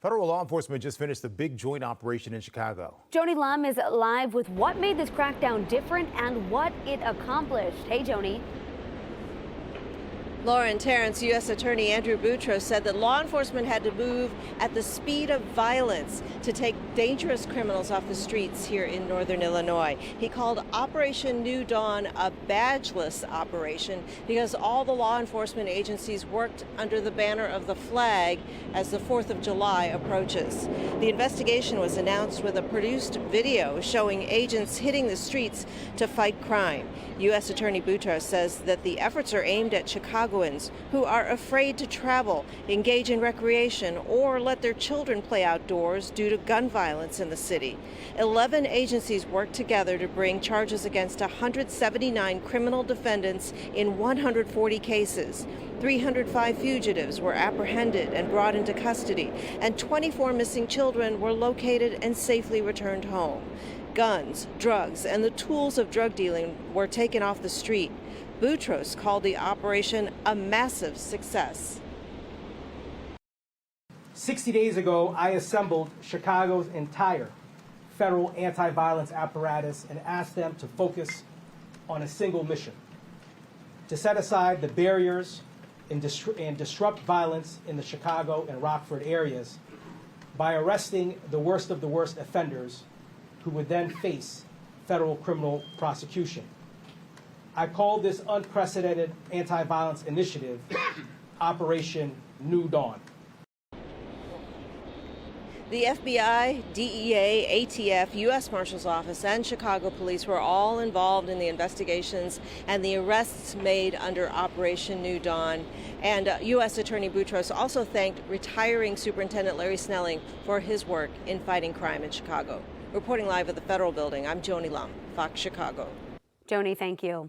Federal law enforcement just finished a big joint operation in Chicago. Joanie Lum is live with what made this crackdown different and what it accomplished. Hey, Joanie. Lauren, Terrence, U.S. Attorney Andrew Boutros said that law enforcement had to move at the speed of violence to take dangerous criminals off the streets here in northern Illinois. He called Operation New Dawn a badgeless operation because all the law enforcement agencies worked under the banner of the flag as the 4th of July approaches. The investigation was announced with a produced video showing agents hitting the streets to fight crime. U.S. Attorney Boutros says that the efforts are aimed at Chicagoans who are afraid to travel, engage in recreation, or let their children play outdoors due to gun violence in the city. 11 agencies worked together to bring charges against 179 criminal defendants in 140 cases. 305 fugitives were apprehended and brought into custody, and 24 missing children were located and safely returned home. Guns, drugs, and the tools of drug dealing were taken off the street. Boutros called the operation a massive success. 60 days ago, I assembled Chicago's entire federal anti-violence apparatus and asked them to focus on a single mission: to set aside the barriers and disrupt violence in the Chicago and Rockford areas by arresting the worst of the worst offenders who would then face federal criminal prosecution. I called this unprecedented anti-violence initiative Operation New Dawn. The FBI, DEA, ATF, U.S. Marshal's Office, and Chicago Police were all involved in the investigations and the arrests made under Operation New Dawn. And U.S. Attorney Boutros also thanked retiring Superintendent Larry Snelling for his work in fighting crime in Chicago. Reporting live at the Federal Building, I'm Joanie Lum, Fox Chicago. Joanie, thank you.